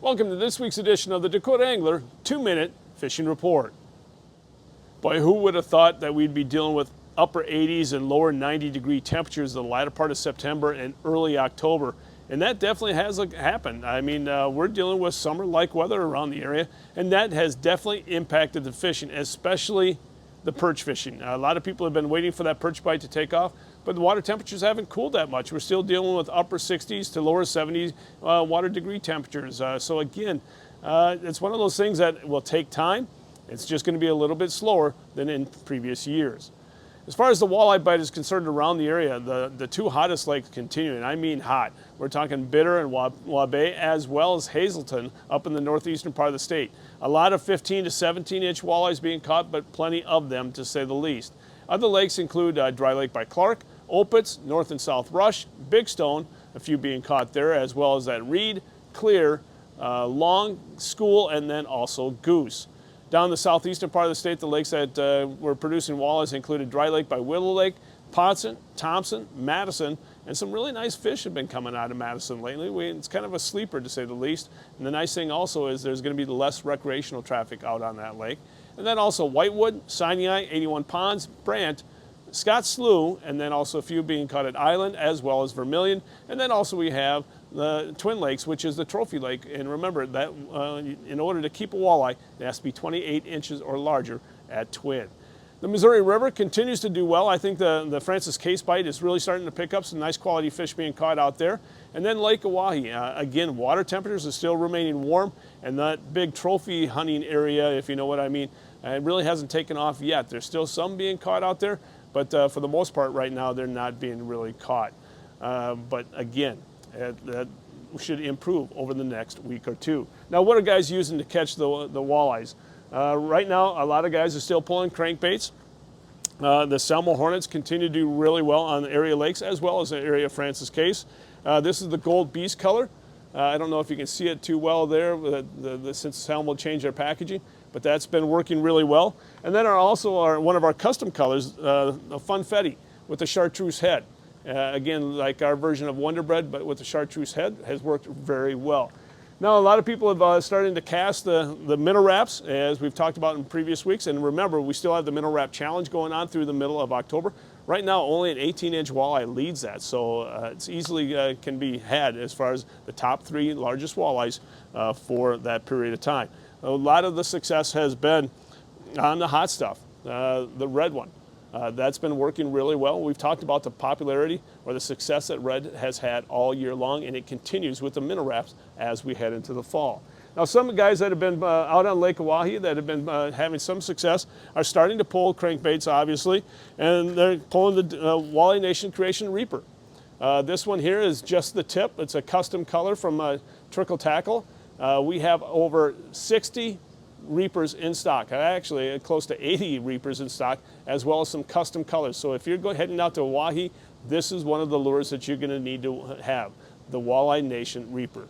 Welcome to this week's edition of the Dakota Angler 2-Minute Fishing Report. Boy, who would have thought that we'd be dealing with upper 80s and lower 90-degree temperatures the latter part of September and early October. And that definitely has happened. I mean, we're dealing with summer-like weather around the area, and that has definitely impacted the fishing, especially the perch fishing. A lot of people have been waiting for that perch bite to take off, but the water temperatures haven't cooled that much. We're still dealing with upper 60s to lower 70s water degree temperatures. So again, it's one of those things that will take time. It's just going to be a little bit slower than in previous years. As far as the walleye bite is concerned around the area, the two hottest lakes continue, and I mean hot. We're talking Bitter and Walleye, as well as Hazelton up in the northeastern part of the state. A lot of 15 to 17-inch walleyes being caught, but plenty of them, to say the least. Other lakes include Dry Lake by Clark, Opitz, North and South Rush, Big Stone, a few being caught there, as well as that Reed, Clear, Long, School, and then also Goose. Down the southeastern part of the state, the lakes that were producing walleyes included Dry Lake by Willow Lake, Ponson, Thompson, Madison, and some really nice fish have been coming out of Madison lately. It's kind of a sleeper, to say the least. And the nice thing also is there's going to be less recreational traffic out on that lake. And then also Whitewood, Sinai, 81 Ponds, Brant, Scott Slough, and then also a few being caught at Island, as well as Vermilion. And then also we have the Twin Lakes, which is the trophy lake. And remember that in order to keep a walleye, it has to be 28 inches or larger at Twin. The Missouri River continues to do well. I think the Francis Case bite is really starting to pick up some nice quality fish being caught out there. And then Lake Oahe, again, water temperatures are still remaining warm, and that big trophy hunting area, if you know what I mean, it really hasn't taken off yet. There's still some being caught out there, but for the most part right now, they're not being really caught. But again, that should improve over the next week or two. Now, what are guys using to catch the walleyes? Right now, a lot of guys are still pulling crankbaits. The Selma Hornets continue to do really well on the area lakes, as well as the area of Francis Case. This is the Gold Beast color. I don't know if you can see it too well there, since Selma changed their packaging, but that's been working really well. And then one of our custom colors, a Funfetti with the chartreuse head. Again, like our version of Wonder Bread, but with the chartreuse head, has worked very well. Now, a lot of people have started to cast the minnow wraps, as we've talked about in previous weeks. And remember, we still have the minnow wrap challenge going on through the middle of October. Right now, only an 18-inch walleye leads that, so it's easily can be had as far as the top 3 largest walleyes for that period of time. A lot of the success has been on the hot stuff, the red one. That's been working really well. We've talked about the popularity or the success that red has had all year long, and it continues with the minnow wraps as we head into the fall. Now, some guys that have been out on Lake Oahe that have been having some success are starting to pull crankbaits, obviously, and they're pulling the Walleye Nation Creation Reaper. This one here is just the tip. It's a custom color from Trickle Tackle. We have over 60 reapers in stock, actually close to 80 reapers in stock, as well as some custom colors. So if you're heading out to Oahe, this is one of the lures that you're going to need to have, the Walleye Nation Reaper.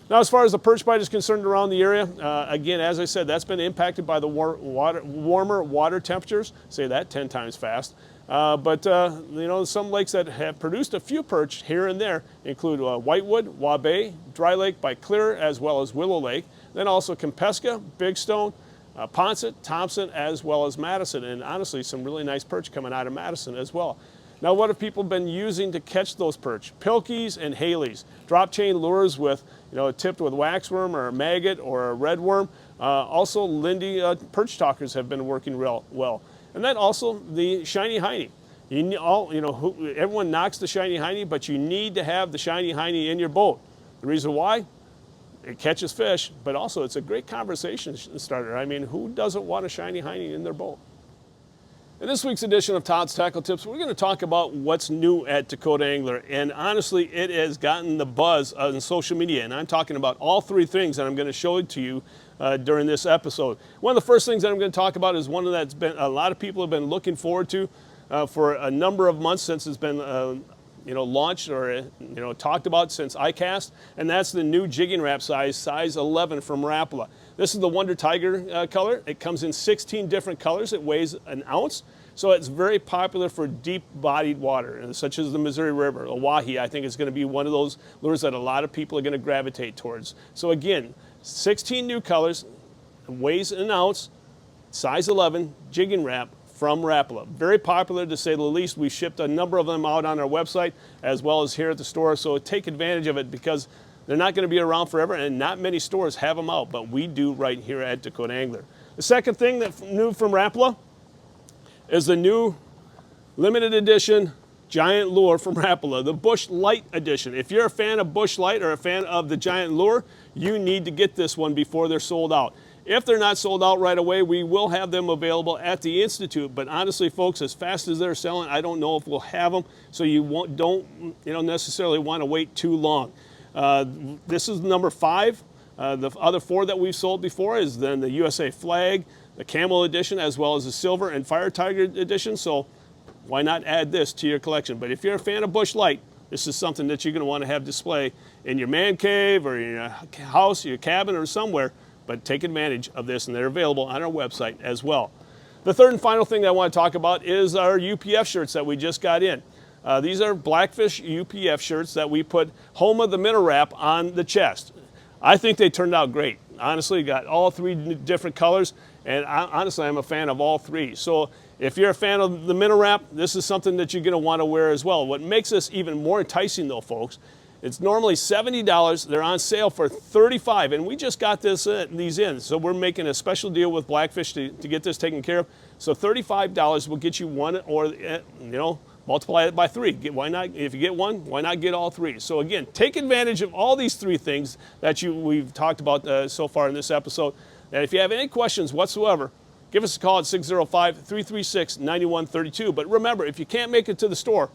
Now, as far as the perch bite is concerned around the area, again, as I said, that's been impacted by the warmer water temperatures. Say that 10 times fast. But you know, some lakes that have produced a few perch here and there include Whitewood, Walleye, Dry Lake by Clear, as well as Willow Lake. Then also Kempeska, Big Stone, Ponset, Thompson, as well as Madison. And honestly, some really nice perch coming out of Madison as well. Now, what have people been using to catch those perch? Pilkies and Haleys. Drop chain lures with, tipped with waxworm or a maggot or a redworm. Also, Lindy perch talkers have been working real well. And then also the shiny hiney. Everyone knocks the shiny hiney, but you need to have the shiny hiney in your boat. The reason why? It catches fish, but also it's a great conversation starter. I mean, who doesn't want a shiny hiney in their boat? In this week's edition of Todd's Tackle Tips, we're going to talk about what's new at Dakota Angler. And honestly, it has gotten the buzz on social media. And I'm talking about all 3 things that I'm going to show it to you during this episode. One of the first things that I'm going to talk about is one that's been a lot of people have been looking forward to for a number of months since it's been launched or talked about since ICAST, and that's the new jigging wrap size 11 from Rapala. This is the Wonder Tiger color. It comes in 16 different colors. It weighs an ounce. So it's very popular for deep-bodied water, such as the Missouri River. A wahi, I think, is going to be one of those lures that a lot of people are going to gravitate towards. So again, 16 new colors, weighs an ounce, size 11, jigging wrap from Rapala. Very popular, to say the least. We shipped a number of them out on our website as well as here at the store, so take advantage of it because they're not going to be around forever, and not many stores have them out, but we do right here at Dakota Angler. The second thing that's new from Rapala is the new limited edition giant lure from Rapala, the Bush Light edition. If you're a fan of Bush Light or a fan of the giant lure, you need to get this one before they're sold out. If they're not sold out right away, we will have them available at the Institute. But honestly, folks, as fast as they're selling, I don't know if we'll have them. So you don't necessarily want to wait too long. This is number 5. The other 4 that we've sold before is then the USA Flag, the Camel Edition, as well as the Silver and Fire Tiger Edition. So why not add this to your collection? But if you're a fan of Bush Light, this is something that you're going to want to have display in your man cave or in your house, your cabin, or somewhere. But take advantage of this, and they're available on our website as well. The third and final thing that I want to talk about is our UPF shirts that we just got in. These are Blackfish UPF shirts that we put Home of the Minnow Wrap on the chest. I think they turned out great. Honestly, got all 3 different colors, and honestly, I'm a fan of all 3. So if you're a fan of the minnow wrap, this is something that you're going to want to wear as well. What makes this even more enticing, though, folks, it's normally $70. They're on sale for $35, and we just got these in. So we're making a special deal with Blackfish to get this taken care of. So $35 will get you one, or multiply it by 3. Why not? If you get one, why not get all 3? So again, take advantage of all these 3 things that we've talked about so far in this episode. And if you have any questions whatsoever, give us a call at 605-336-9132. But remember, if you can't make it to the store,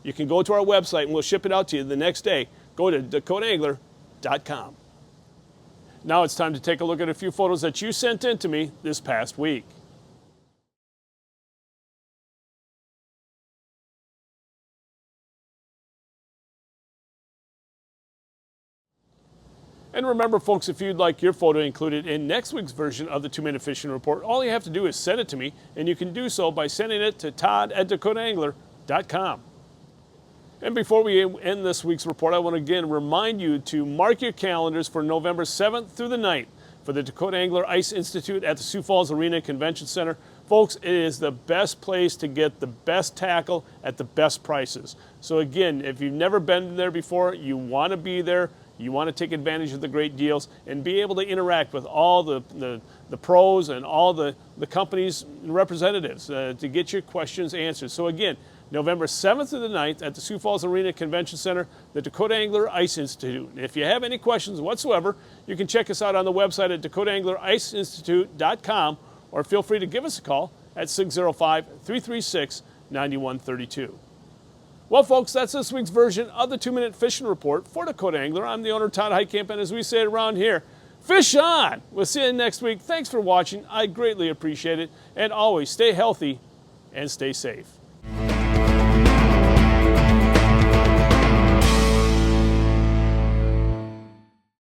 you can go to our website and we'll ship it out to you the next day. Go to dakotaangler.com. Now it's time to take a look at a few photos that you sent in to me this past week. And remember, folks, if you'd like your photo included in next week's version of the 2-Minute Fishing Report, all you have to do is send it to me, and you can do so by sending it to Todd at dakotaangler.com. And before we end this week's report, I want to again remind you to mark your calendars for November 7th through the 9th for the Dakota Angler Ice Institute at the Sioux Falls Arena Convention Center. Folks, it is the best place to get the best tackle at the best prices. So again, if you've never been there before, you want to be there. You want to take advantage of the great deals and be able to interact with all the pros and all the companies' representatives to get your questions answered. So again, November 7th through the 9th at the Sioux Falls Arena Convention Center, the Dakota Angler Ice Institute. If you have any questions whatsoever, you can check us out on the website at dakotaanglericeinstitute.com, or feel free to give us a call at 605-336-9132. Well, folks, that's this week's version of the 2-Minute Fishing Report for Dakota Angler. I'm the owner, Todd Heitkamp, and as we say around here, fish on! We'll see you next week. Thanks for watching. I greatly appreciate it. And always stay healthy and stay safe.